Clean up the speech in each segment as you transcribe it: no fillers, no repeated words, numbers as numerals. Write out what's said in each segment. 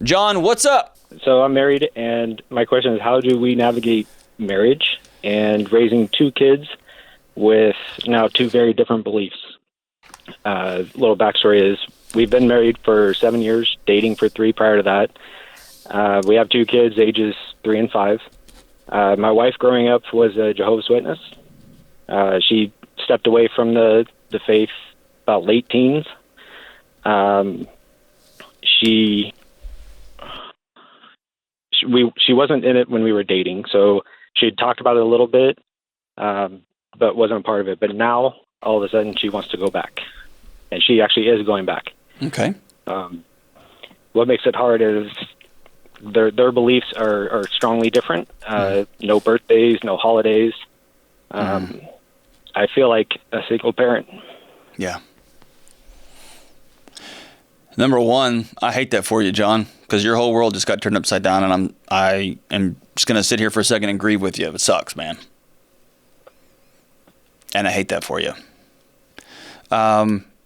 John, what's up? So I'm married, and my question is, how do we navigate marriage and raising two kids with now two very different beliefs? Little backstory is we've been married for 7 years, dating for 3 prior to that. We have 2 kids, ages 3 and 5. My wife growing up was a Jehovah's Witness. She stepped away from the faith about late teens. She wasn't in it when we were dating, so she had talked about it a little bit, but wasn't a part of it. But now, all of a sudden, she wants to go back, and she actually is going back. Okay. What makes it hard is their beliefs are strongly different. No birthdays, no holidays. I feel like a single parent. Yeah. Number one, I hate that for you, John, because your whole world just got turned upside down, and I am just going to sit here for a second and grieve with you. It sucks, man. And I hate that for you.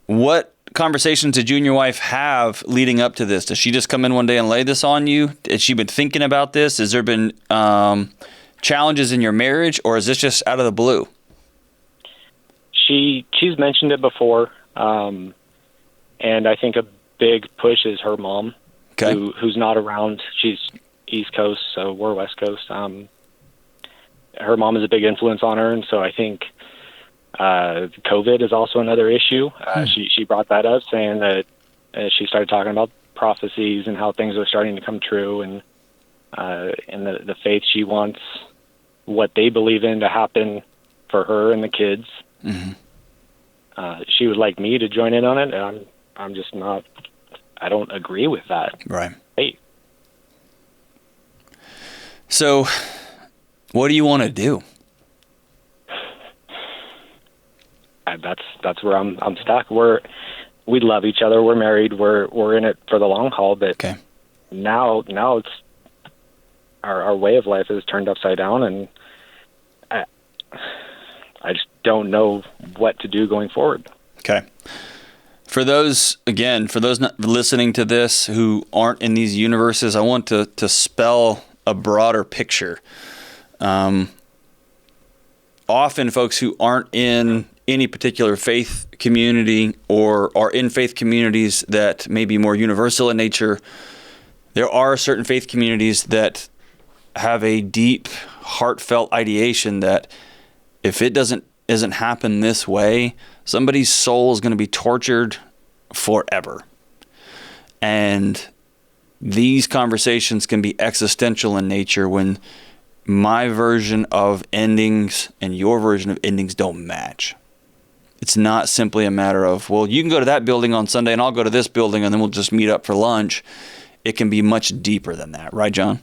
What conversations did you and your wife have leading up to this? Does she just come in one day and lay this on you? Has she been thinking about this? Has there been challenges in your marriage, or is this just out of the blue? She's mentioned it before, and I think a big push is her mom, okay, who's not around. She's East Coast, so we're West Coast. Her mom is a big influence on her, and so I think COVID is also another issue. She brought that up, saying that she started talking about prophecies and how things are starting to come true, and the faith she wants, what they believe in to happen for her and the kids. Mm-hmm. She would like me to join in on it, and I'm just not. I don't agree with that. Right. Hey. So, what do you want to do? That's where I'm stuck. We love each other. We're married. We're in it for the long haul. But okay. Now it's our way of life is turned upside down, and I just don't know what to do going forward. Okay. For those not listening to this who aren't in these universes, I want to spell a broader picture. Often folks who aren't in any particular faith community or are in faith communities that may be more universal in nature, there are certain faith communities that have a deep, heartfelt ideation that if it doesn't happen this way, somebody's soul is going to be tortured forever. And these conversations can be existential in nature when my version of endings and your version of endings don't match. It's not simply a matter of, well, you can go to that building on Sunday and I'll go to this building and then we'll just meet up for lunch. It can be much deeper than that. Right, John?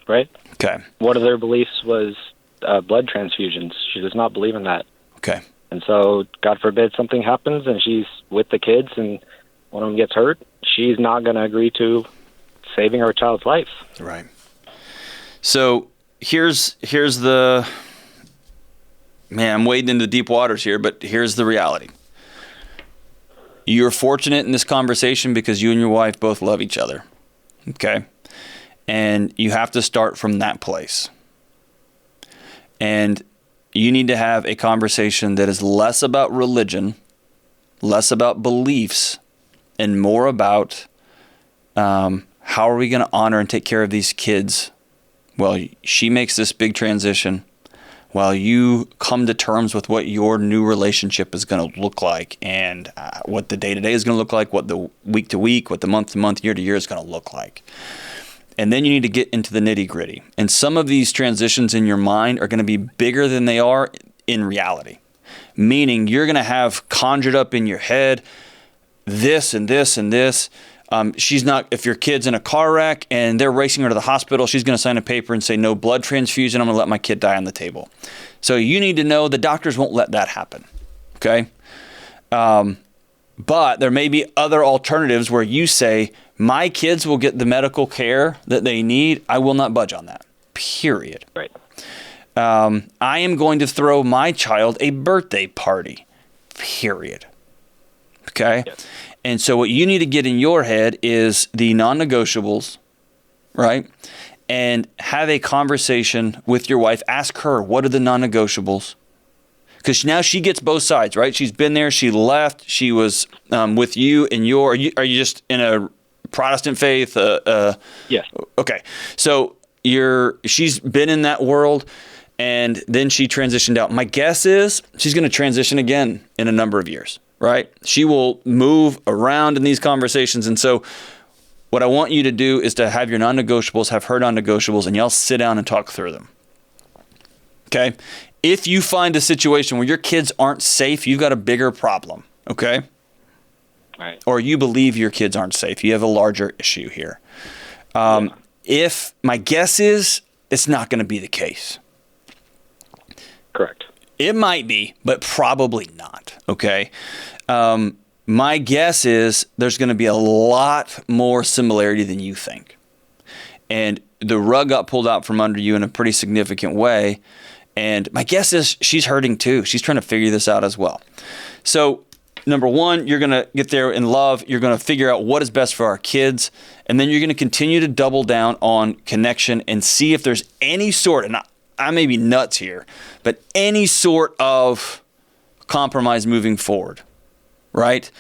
Right. Okay. One of their beliefs was blood transfusions. She does not believe in that. Okay. And so, God forbid something happens and she's with the kids and one of them gets hurt, she's not going to agree to saving her child's life. Right. So here's the, man, I'm wading into deep waters here, but here's the reality. You're fortunate in this conversation because you and your wife both love each other. Okay. And you have to start from that place. And you need to have a conversation that is less about religion, less about beliefs, and more about how are we going to honor and take care of these kids while she makes this big transition, while you come to terms with what your new relationship is going to look like and what the day-to-day is going to look like, what the week-to-week, what the month-to-month, year-to-year is going to look like. And then you need to get into the nitty-gritty. And some of these transitions in your mind are going to be bigger than they are in reality. Meaning you're going to have conjured up in your head this and this and this. She's not, if your kid's in a car wreck and they're racing her to the hospital, she's going to sign a paper and say, no blood transfusion, I'm going to let my kid die on the table. So you need to know the doctors won't let that happen. Okay? But there may be other alternatives where you say, my kids will get the medical care that they need. I will not budge on that. Period. Right. I am going to throw my child a birthday party. Period. Okay? Yes. And so what you need to get in your head is the non-negotiables, right? And have a conversation with your wife. Ask her, what are the non-negotiables? Because now she gets both sides, right? She's been there. She left. She was with you and are you just in a Protestant faith? Yes. Okay. So she's been in that world, and then she transitioned out. My guess is she's going to transition again in a number of years, right? She will move around in these conversations. And so what I want you to do is to have your non-negotiables, have her non-negotiables, and y'all sit down and talk through them. Okay? If you find a situation where your kids aren't safe, you've got a bigger problem, okay? Right. Or you believe your kids aren't safe. You have a larger issue here. If my guess is it's not going to be the case. Correct. It might be, but probably not, okay? My guess is there's going to be a lot more similarity than you think. And the rug got pulled out from under you in a pretty significant way. And my guess is she's hurting too. She's trying to figure this out as well. So, number one, you're going to get there in love. You're going to figure out what is best for our kids. And then you're going to continue to double down on connection and see if there's any sort, and I may be nuts here, but any sort of compromise moving forward, right?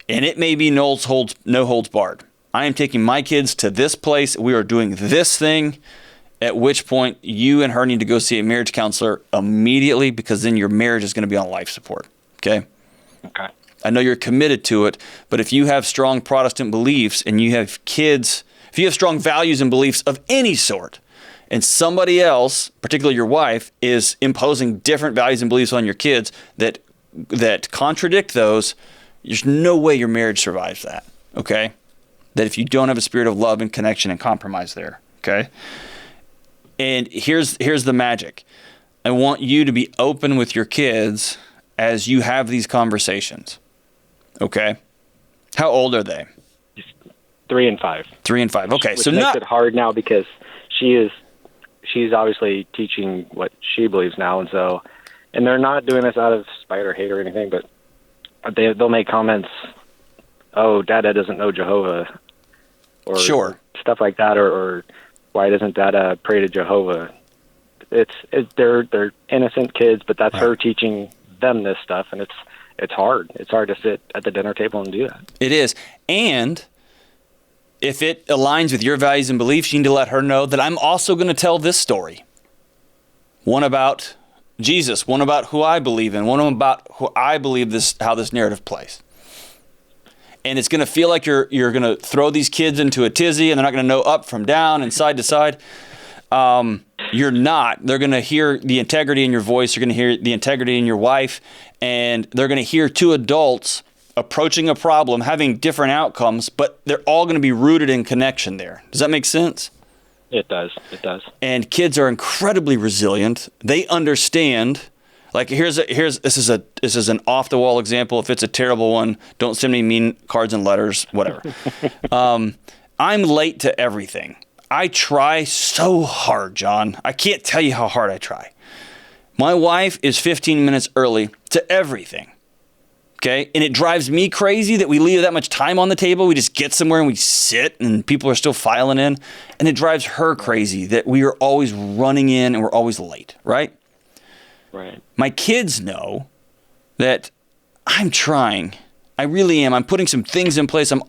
And it may be no holds barred. I am taking my kids to this place. We are doing this thing, at which point you and her need to go see a marriage counselor immediately, because then your marriage is going to be on life support, okay? Okay. I know you're committed to it, but if you have strong Protestant beliefs and you have kids, if you have strong values and beliefs of any sort, and somebody else, particularly your wife, is imposing different values and beliefs on your kids that contradict those, there's no way your marriage survives that, okay? That if you don't have a spirit of love and connection and compromise there, okay? And here's the magic. I want you to be open with your kids as you have these conversations, okay? How old are they? 3 and 5. 3 and 5. Okay, Which so makes it hard now because she's obviously teaching what she believes now, and they're not doing this out of spite or hate or anything, but they'll make comments, oh, Dada doesn't know Jehovah, or sure, stuff like that, or why doesn't Dada pray to Jehovah? They're innocent kids, but that's her teaching them this stuff, and it's hard. It's hard to sit at the dinner table and do that. It is, and if it aligns with your values and beliefs, you need to let her know that I'm also going to tell this story. One about Jesus, one about who I believe in, one about who I believe how this narrative plays. And it's going to feel like you're going to throw these kids into a tizzy and they're not going to know up from down and side to side. You're not. They're going to hear the integrity in your voice. You're going to hear the integrity in your wife. And they're going to hear two adults approaching a problem, having different outcomes, but they're all going to be rooted in connection there. Does that make sense? It does. It does. And kids are incredibly resilient. They understand. Like this is an off the wall example. If it's a terrible one, don't send me mean cards and letters, whatever. I'm late to everything. I try so hard, John. I can't tell you how hard I try. My wife is 15 minutes early to everything. Okay, and it drives me crazy that we leave that much time on the table. We just get somewhere and we sit and people are still filing in. And it drives her crazy that we are always running in and we're always late, right? Right. My kids know that I'm trying. I really am. I'm putting some things in place. I'm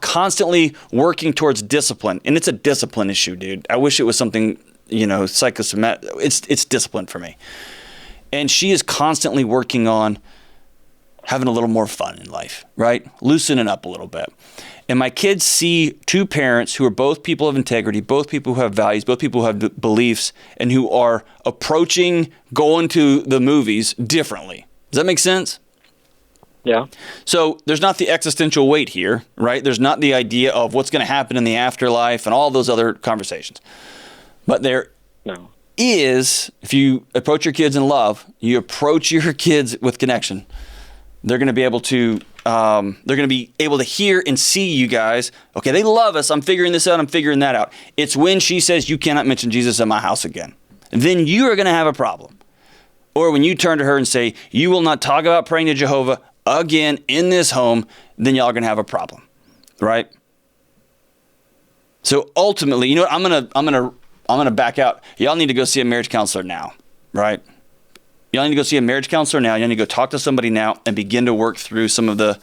constantly working towards discipline. And it's a discipline issue, dude. I wish it was something, psychosomatic. It's discipline for me. And she is constantly working on having a little more fun in life, right? Loosening up a little bit. And my kids see two parents who are both people of integrity, both people who have values, both people who have beliefs, and who are approaching going to the movies differently. Does that make sense? Yeah. So there's not the existential weight here, right? There's not the idea of what's going to happen in the afterlife and all those other conversations. But there is, if you approach your kids in love, you approach your kids with connection, they're going to be able to hear and see you guys. Okay, they love us. I'm figuring this out. I'm figuring that out. It's when she says, you cannot mention Jesus in my house again. Then you are going to have a problem. Or when you turn to her and say, you will not talk about praying to Jehovah again in this home, then y'all are going to have a problem, right? So ultimately, you know what? I'm gonna back out. Y'all need to go see a marriage counselor now, right? Y'all need to go see a marriage counselor now. Y'all need to go talk to somebody now and begin to work through some of the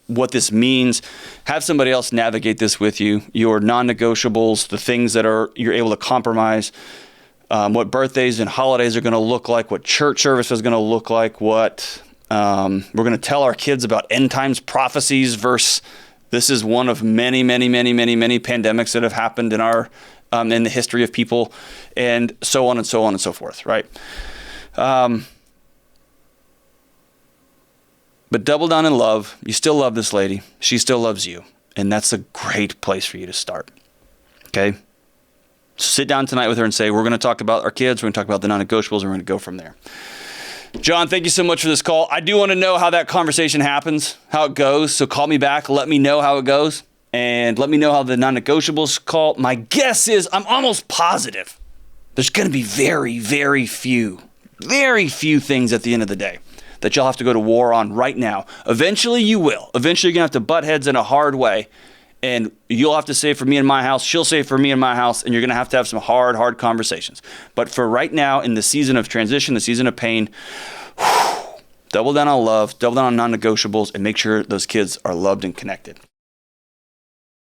what this means. Have somebody else navigate this with you. Your non-negotiables, the things that you're able to compromise. What birthdays and holidays are going to look like. What church service is going to look like. What we're going to tell our kids about end times prophecies. This is one of many pandemics that have happened in our in the history of people, and so on and so on and so forth, right? But double down in love. You still love this lady. She still loves you. And that's a great place for you to start. Okay? So sit down tonight with her and say, we're going to talk about our kids. We're going to talk about the non-negotiables. And we're going to go from there. John, thank you so much for this call. I do want to know how that conversation happens, how it goes. So call me back. Let me know how it goes. And let me know how the non-negotiables call. My guess is, I'm almost positive, there's going to be very few things at the end of the day that you'll have to go to war on right now. Eventually you will. Eventually you're going to have to butt heads in a hard way. And you'll have to say for me and my house, she'll say for me and my house, and you're going to have some hard conversations. But for right now, in the season of transition, the season of pain, double down on love, double down on non-negotiables, and make sure those kids are loved and connected.